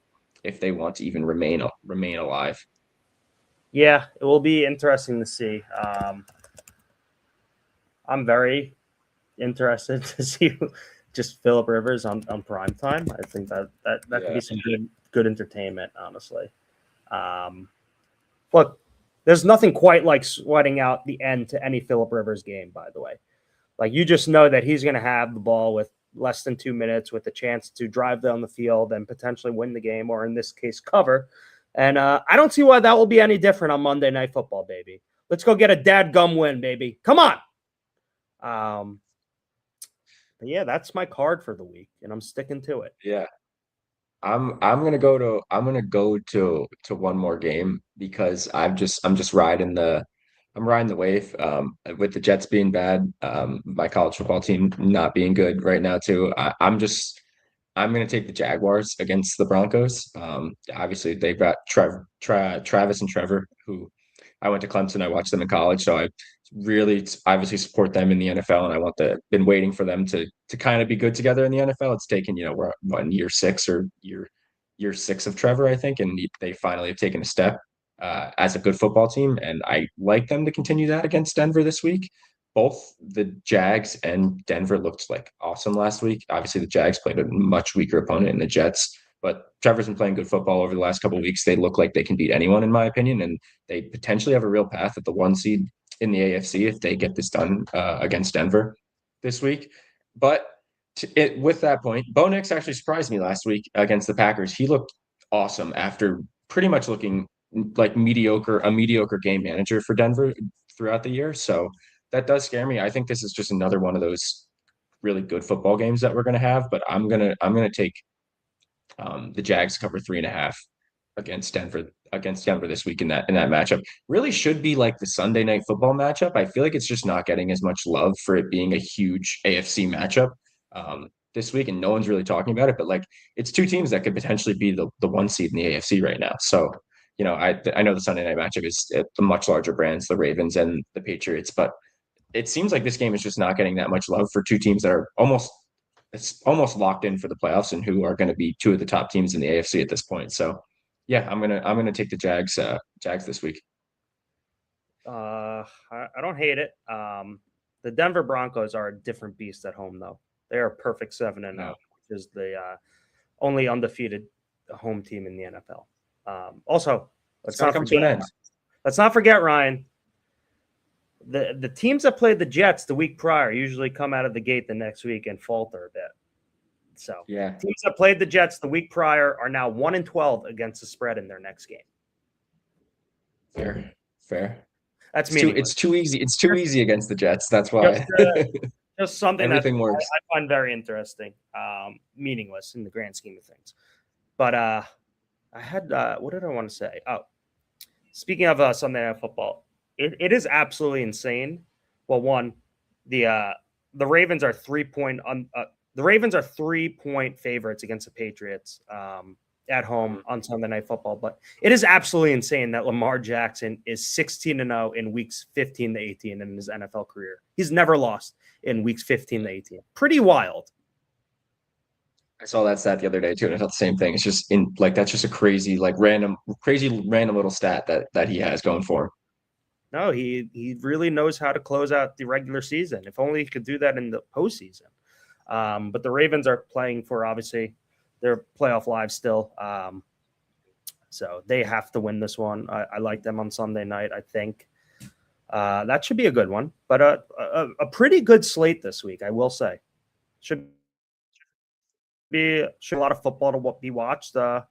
even remain alive. Yeah, it will be interesting to see. I'm very interested to see just Phillip Rivers on prime time. I think that could be some good entertainment, honestly. Look, there's nothing quite like sweating out the end to any Phillip Rivers game, by the way. Like, you just know that he's going to have the ball with less than 2 minutes with a chance to drive down the field and potentially win the game, or in this case, cover. And I don't see why that will be any different on Monday Night Football, baby. Let's go get a dadgum win, baby. Come on. But yeah, that's my card for the week, and I'm sticking to it. Yeah. I'm gonna go to one more game because I'm just riding the wave. With the Jets being bad, my college football team not being good right now too. I'm gonna take the Jaguars against the Broncos. Obviously they've got Travis and Trevor, who I went to Clemson. I watched them in college, so I really obviously support them in the NFL, and been waiting for them to kind of be good together in the NFL. It's taken, we're in year 6 or year 6 of Trevor, I think, and they finally have taken a step as a good football team, and I like them to continue that against Denver this week. Both the Jags and Denver looked like awesome last week. Obviously, the Jags played a much weaker opponent in the Jets, but Trevor's been playing good football over the last couple of weeks. They look like they can beat anyone, in my opinion, and they potentially have a real path at the 1 seed in the AFC if they get this done against Denver this week. But with that point, Bo Nix actually surprised me last week against the Packers. He looked awesome after pretty much looking like a mediocre game manager for Denver throughout the year. So that does scare me. I think this is just another one of those really good football games that we're going to have, but I'm gonna take the Jags cover 3.5 against Denver this week in that matchup. Really should be like the Sunday Night Football matchup. I feel like it's just not getting as much love for it being a huge AFC matchup this week, and no one's really talking about it. But like, it's two teams that could potentially be the 1 seed in the AFC right now. So I know the Sunday night matchup is the much larger brands, the Ravens and the Patriots, but it seems like this game is just not getting that much love for two teams that are almost locked in for the playoffs and who are going to be two of the top teams in the AFC at this point. So yeah, I'm gonna take the Jags this week. I don't hate it. The Denver Broncos are a different beast at home, though. They are a perfect 7-0, which is the only undefeated home team in the NFL. Also, let's not forget, Ryan. The teams that played the Jets the week prior usually come out of the gate the next week and falter a bit. So yeah, teams that played the Jets the week prior are now 1-12 against the spread in their next game. Fair. That's it's too easy. It's too easy against the Jets. That's why. Just something everything works. I find very interesting. Meaningless in the grand scheme of things. But I had what did I want to say? Oh, speaking of Sunday Night Football, it is absolutely insane. Well, one, the Ravens are 3-point the Ravens are 3-point favorites against the Patriots at home on Sunday Night Football. But it is absolutely insane that Lamar Jackson is 16-0 in weeks 15 to 18 in his NFL career. He's never lost in weeks 15 to 18. Pretty wild. I saw that stat the other day too, and I thought the same thing. It's just that's just a crazy random little stat that he has going for him. No, he really knows how to close out the regular season. If only he could do that in the postseason. But the Ravens are playing for, obviously, their playoff lives still. So they have to win this one. I like them on Sunday night, I think. That should be a good one. But a pretty good slate this week, I will say. Should be a lot of football to be watched. But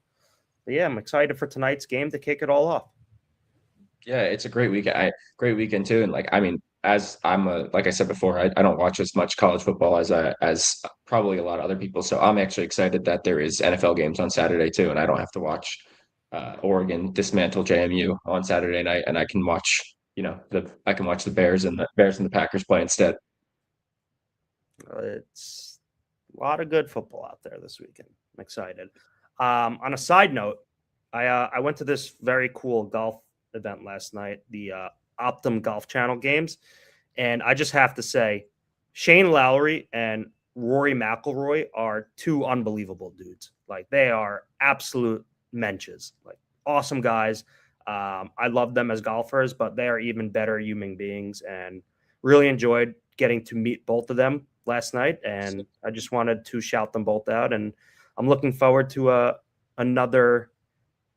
yeah, I'm excited for tonight's game to kick it all off. Yeah, it's a great weekend. Great weekend too. And as like I said before, I don't watch as much college football as probably a lot of other people. So I'm actually excited that there is NFL games on Saturday too, and I don't have to watch Oregon dismantle JMU on Saturday night, and I can watch, I can watch the Bears and the Packers play instead. It's a lot of good football out there this weekend. I'm excited. On a side note, I went to this very cool golf event last night, the Optum Golf Channel games, and I just have to say, Shane Lowry and Rory McIlroy are two unbelievable dudes. Like, they are absolute menches, like awesome guys. I love them as golfers, but they are even better human beings, and really enjoyed getting to meet both of them last night. And I just wanted to shout them both out. And I'm looking forward to another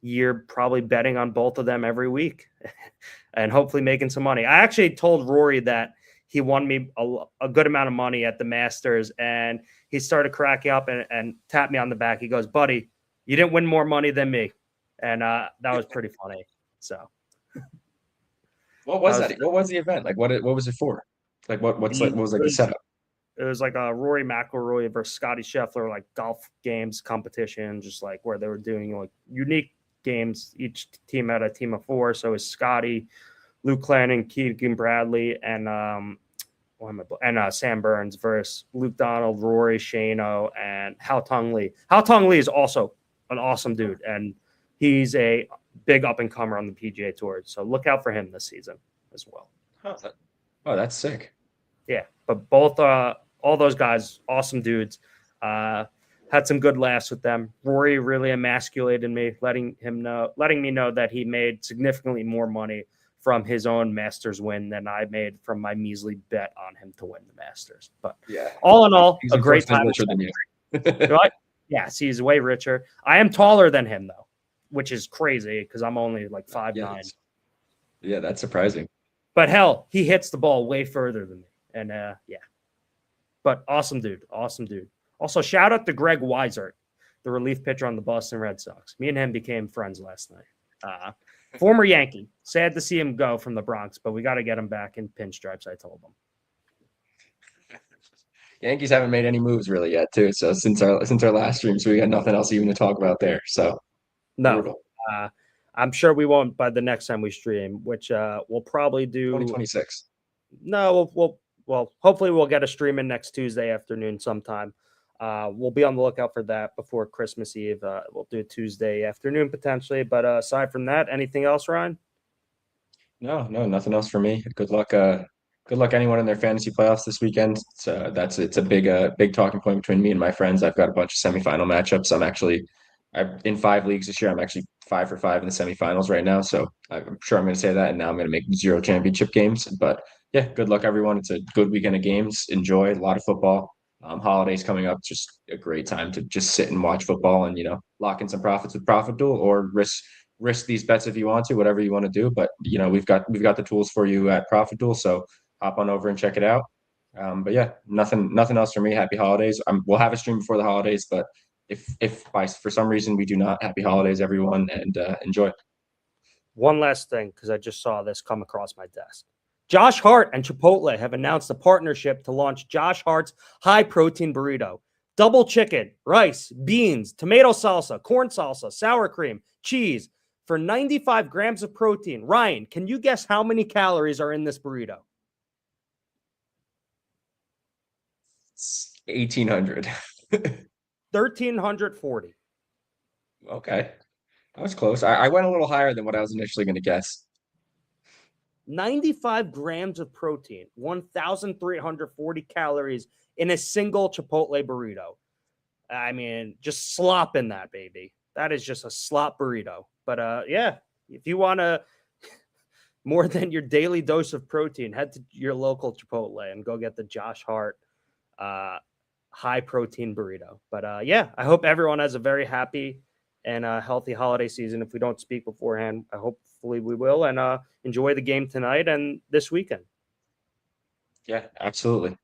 year, probably betting on both of them every week and hopefully making some money. I actually told Rory that he won me a good amount of money at the Masters, and he started cracking up and tapped me on the back. He goes, "Buddy, you didn't win more money than me." And that was pretty funny. So What was that? What was the event? Like, what was it for? Like, what was like the setup? It was like a Rory McIlroy versus Scotty Scheffler, like golf games competition, just like where they were doing like unique games. Each team had a team of 4. So it was Scotty, Luke Clannon, Keegan Bradley, and Sam Burns versus Luke Donald, Rory, Shano, and Hao Tong Lee. Hao Tong Lee is also an awesome dude, and he's a big up-and-comer on the PGA Tour. So look out for him this season as well. Oh, that's sick. Yeah, but both all those guys, awesome dudes. Had some good laughs with them. Rory really emasculated me, letting me know that he made significantly more money from his own Masters win than I made from my measly bet on him to win the Masters. But yeah, all in all, he's a great time. Richer than you. Yes, he's way richer. I am taller than him though, which is crazy because I'm only like 5'9". Yeah, that's surprising. But hell, he hits the ball way further than me. And yeah. But awesome dude. Awesome dude. Also, shout out to Greg Weisert, the relief pitcher on the Boston Red Sox. Me and him became friends last night. Former Yankee. Sad to see him go from the Bronx, but we got to get him back in pinstripes, I told him. Yankees haven't made any moves really yet, too. So since our last stream, so we got nothing else even to talk about there. So no, I'm sure we won't by the next time we stream, which we'll probably do 2026. No, well, hopefully we'll get a stream in next Tuesday afternoon sometime. We'll be on the lookout for that before Christmas Eve. We'll do Tuesday afternoon potentially. But aside from that, anything else, Ryan? No, nothing else for me. Good luck. Good luck anyone in their fantasy playoffs this weekend. It's a big talking point between me and my friends. I've got a bunch of semifinal matchups. I'm in 5 leagues this year. I'm actually 5 for 5 in the semifinals right now. So I'm sure I'm going to say that, and now I'm going to make 0 championship games. But yeah, good luck everyone. It's a good weekend of games. Enjoy a lot of football. Holidays coming up, just a great time to just sit and watch football and lock in some profits with ProfitDuel, or risk these bets if you want to, whatever you want to do. But we've got the tools for you at ProfitDuel, so hop on over and check it out. But yeah, nothing else for me. Happy holidays. We'll have a stream before the holidays, but if for some reason we do not, happy holidays everyone, and enjoy. One last thing, because I just saw this come across my desk. Josh Hart and Chipotle have announced a partnership to launch Josh Hart's high-protein burrito. Double chicken, rice, beans, tomato salsa, corn salsa, sour cream, cheese for 95 grams of protein. Ryan, can you guess how many calories are in this burrito? 1,800. 1,340. Okay. That was close. I went a little higher than what I was initially going to guess. 95 grams of protein, 1,340 calories in a single Chipotle burrito. I mean, just slop in that, baby. That is just a slop burrito. But yeah, if you want to more than your daily dose of protein, head to your local Chipotle and go get the Josh Hart high protein burrito. But yeah, I hope everyone has a very happy and healthy holiday season. If we don't speak beforehand, hopefully we will. And enjoy the game tonight and this weekend. Yeah, absolutely.